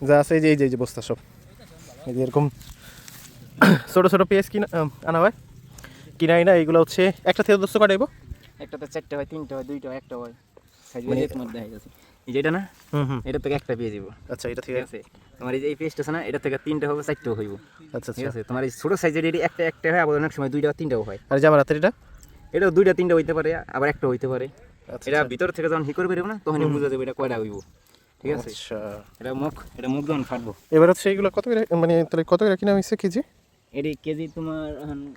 যা আছে এই যে বস্তা সব এই যে এরকম ছোটো ছোটো পেঁয়াজ কিনা আনা হয়, কিনা না এইগুলো হচ্ছে একটা থেকে দোস্ত কাটাইব, একটাতে 4টা হয়, 3টা হয়, 2টা হয়, একটা হয়, সাইজ মানে তোমার দেখা গেছে এই যেটা না, এটা থেকে একটা পেয়ে যাবো। আচ্ছা এটা ঠিক আছে তোমার এই যে এই পেজটা আছে না, এটা থেকে 3টা হবে, 4টাও হইব। আচ্ছা ঠিক আচ্ছা। আছে, তোমার এই ছোট সাইজের এটি একটা হয়, আবার অনেক সময় 2টা 3টাও হয়। আর জামা রাতের এটা এটাও 2টা 3টা হইতে পারে, আবার একটা হইতে পারে। আচ্ছা এটা ভিতর থেকে যখন হিকর বেরোবে না, তখনই বুঝা যাবে এটা কয়টা হইব। ঠিক আছে, আচ্ছা। এটা মুখ যখন ফাটবো। এবার হচ্ছে এইগুলো কত করে, মানে তাহলে কত করে কিনা হয়েছে কেজি? এটি কেজি তোমার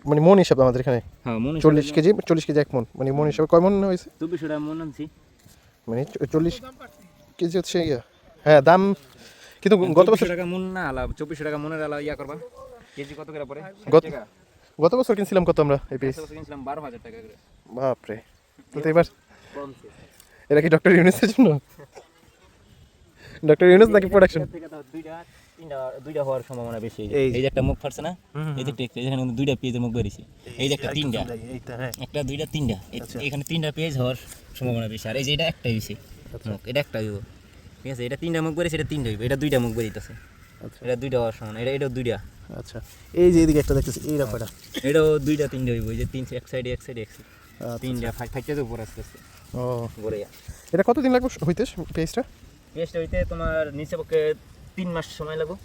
মানে মন হিসাবে আমাদের এখানে হ্যাঁ মন 40 কেজি, 40 কেজি এক মন, মানে মন হিসাবে কয় মন হয়েছে? 2400 টাকা মন আনছি। মানে 40 কেজি হচ্ছে ইয়া, হ্যাঁ দাম কিন্তু গত বছর 2400 টাকা মন না আলা, 2400 টাকা মনের আলা ইয়া করবা। কেজি কত করে পড়ে? গত বছর কিনছিলাম কত আমরা এই পিস? গত বছর কিনছিলাম 12000 টাকা করে। বাপরে, তো এবার কমছে। এটা কি ডক্টর ইউনুসের জন্য? ডক্টর ইউনুস নাকি প্রোডাকশন? দুইটা হওয়ার সম্ভাবনা বেশি। এই যে একটা মুখ ফাটছে না, এই যে টেক এখানে কিন্তু 2টা পেজের মুখ বেরিয়েছে। এই যে একটা 3টা, একটা 2টা 3টা, এখানে 3টা পেজ হওয়ার সম্ভাবনা বেশি। আর এই যে এটা একটা হইছে মুখ, এটা একটা হইব। ঠিক আছে, এটা 3টা মুখ বেরিয়েছে, এটা 3টা হইব, এটা 2টা মুখ বেরিয়েছে। আচ্ছা, এটা 2টা হওয়ার সম্ভাবনা, এটাও 2টা। আচ্ছা, এই যে এদিকে একটা দেখতেছি এই রাফাটা, এটাও 2টা 3টা হইব। এই যে 3 এক সাইডে 3টা ফাইটতে উপর আসতে আসতে। ও বলে এটা কতদিন লাগবে হইতে পেজটা? পেজটা হইতে তোমার নিচে পক্ষে 3 মাস সময় লাগবে।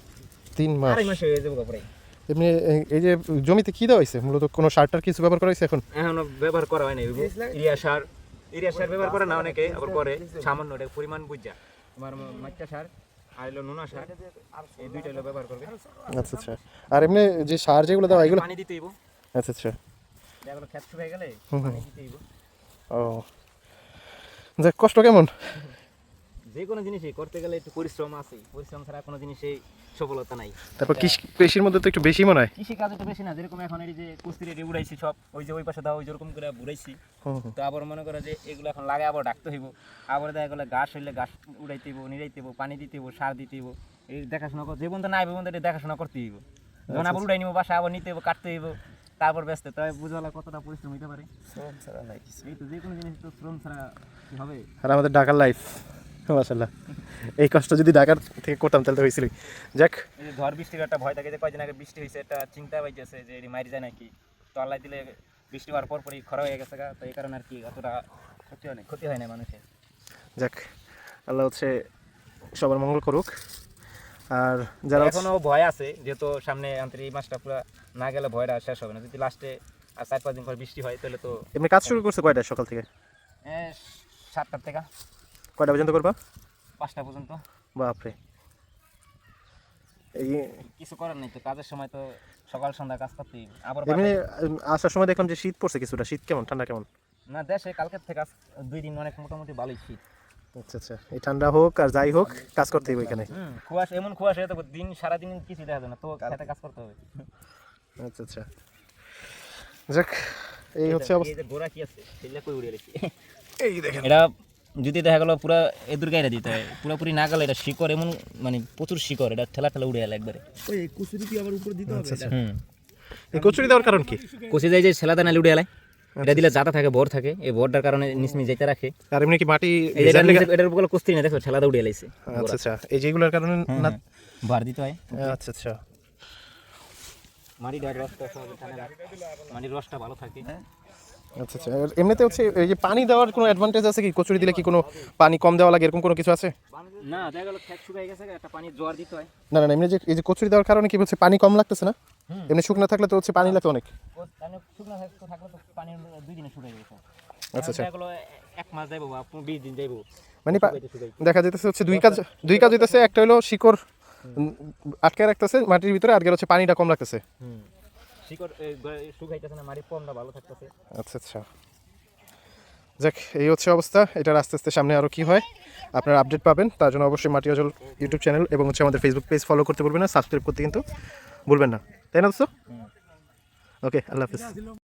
3 মাস, 2.5 মাস হয়ে যাবে কাপড়ে। এমনি এই যে জমিতে কি দেওয়া হয়েছে মূলত, কোনো সারটার কিছু ব্যবহার করা হয়েছে? এখনো ব্যবহার করা হয় না। ইউরিয়া সার ব্যবহার করে না অনেকে, আবার করে সামান্য, এটা পরিমাণ বুঝা। তোমার মাইটা সার আর হলো নুনা সার, এই দুইটা হলো ব্যবহার করবে। আচ্ছা আচ্ছা। আর এমনি যে সার যেগুলো দেওয়া এগুলো পানি দিতে হইব। আচ্ছা আচ্ছা, এগুলো খেত শুকিয়ে গেলে পানি দিতে হইব। ও যাক, কষ্ট কেমন? যে কোনো জিনিসই করতে গেলে একটু পরিশ্রম আছে, পরিশ্রম ছাড়া কোনো জিনিসেই সফলতা নাই। তারপর কৃষির মধ্যে তো একটু বেশি মনে হয়। কৃষি কাজ একটু বেশি না, যেরকম এখন এই যে কুস্তি রেডি উড়াইছি সব, ওই যে ওই পাশে দাও, ওই যেরকম করে বুড়াইছি। তো আবার মনে করে যে এগুলো এখন লাগে, আবার ডাকতে হইব, আবার দেখা গেলে ঘাস হইলে ঘাস উড়াইতে হইব, নিড়াইতে হইব, পানি দিতে হইব, সার দিতে হইব, এই দেখাশোনা করতে, যে বন্ধু নাই বন্ধু এটা দেখাশোনা করতে হইব। যখন আবার উড়াই নিব বাসা, আবার নিতে হইব, কাটতে হইব, তারপর ব্যস্ত। তবে বুঝালা কতটা পরিশ্রম হইতে পারে। শ্রম ছাড়া নাই কিছু। এই তো যে কোনো জিনিস তো শ্রম ছাড়া কি হবে। আর আমাদের ঢাকার লাইফ মাশাআল্লাহ, এই কষ্ট যদি ঢাকার থেকে করতাম তাহলে তো হয়েছিল। যাক, এই যে ঝড় বৃষ্টির একটা ভয় থাকে, যে কয়দিন আগে বৃষ্টি হয়েছে, একটা চিন্তা পাইতেছে যে এটি মারি যায় নাকি। তো আল্লাহ দিলে বৃষ্টি হওয়ার পরপরই খরা হয়ে গেছে, তো এই কারণে আর কি অতটা ক্ষতি হয় না মানুষের। যাক, আল্লাহ হচ্ছে সবার মঙ্গল করুক। আর যারা এখনো ভয় আছে, যেহেতু সামনে এই মাসটা পুরো না গেলে ভয়টা শেষ হবে না। যদি লাস্টে আর 4-5 দিন পর বৃষ্টি হয় তাহলে তো। এমনি কাজ শুরু করছে কয়টা সকাল থেকে? 7টা থেকে কয়টা পর্যন্ত করবা? 5টা পর্যন্ত। বাপরে, এই কিছু করার নেই তো, কাজের সময় তো সকাল সন্ধ্যা কাজ করতেই। আবার এমনি আসার সময় দেখলাম যে শীত পড়ছে কিছুটা, শীত কেমন, ঠান্ডা কেমন? না, দেশে কালকের থেকে 2 দিন অনেক মোটামুটি ভালোই শীত। আচ্ছা আচ্ছা, এই ঠান্ডা হোক আর যাই হোক কাজ করতে হবে এখানে। কুয়াশা, এমন কুয়াশা তো দিন সারাদিন কিছু দেখা যায় না, তো খেতে কাজ করতে হবে। আচ্ছা আচ্ছা, যাক এই হচ্ছে অবস্থা। এই যে গোড়া কি আছে সেটা কই উড়িয়ে রেখেছি। এই দেখেন, এটা যদি দেখা গেল পুরো এদুর গাইরা দিতে হয়, পুরোপুরি না গেলে এটা শিকড়, এমন মানে প্রচুর শিকড়, এটা ঠেলা উড়ে গেল একবারে। ওই কুচুরি কি আবার উপরে দিতে হবে? এই কচুরি দেওয়ার কারণ কি? কষে যায় যে ছেলা দানা উড়ে গেলে, এটা দিলে জাতা থাকে, ভর থাকে, এই ভরটার কারণে নিচমি যেতে রাখে। আর এমনি কি মাটি এটার উপর কস্তি না, দেখো ছেলাদা উড়ে লাইছে। আচ্ছা আচ্ছা, এই যেগুলোর কারণে না ভার দিতে হয়। আচ্ছা আচ্ছা, মাটির রসটা ভালো থাকে। আচ্ছা আচ্ছা। এমনিতে হচ্ছে এই যে পানি দেওয়ার কোনো অ্যাডভান্টেজ আছে কি? কচুরি দিলে কি কোনো পানি কম দেওয়া লাগে, এরকম কোনো কিছু আছে? না, দেখা গেল খেত শুকিয়ে গেছে, একটা পানি জোয়ার দিতে হয়। না না, এমনি যে এই যে কচুরি দেওয়ার কারণে কি হচ্ছে পানি কম লাগতেছে না? এমনি শুকনো থাকলে তো হচ্ছে পানি লাগতো অনেক। শুকনো থাকলে তো পানি 2 দিনে শুকিয়ে গেছে। আচ্ছা আচ্ছা, এগুলো 1 মাস যাইবো বা 20 দিন যাইবো। মানে দেখা যেতেছে হচ্ছে দুই কাজ হইতেছে। একটা হলো শিকড় আটকে রাখতেছে মাটির ভিতরে, আর গেল হচ্ছে পানিটা কম লাগতেছে। শিকড় শুকাইতেছে না, মাটির পর্ণটা ভালো থাকতেছে। আচ্ছা আচ্ছা, যাক এই হচ্ছে অবস্থা। এটার আস্তে আস্তে সামনে আরও কী হয় আপনারা আপডেট পাবেন। তার জন্য অবশ্যই মাটি অজল ইউটিউব চ্যানেল এবং হচ্ছে আমাদের ফেসবুক পেজ ফলো করতে ভুলবেন না, সাবস্ক্রাইব করতে কিন্তু ভুলবেন না, তাই না দোস্ত? ওকে, আল্লাহ হাফিজ।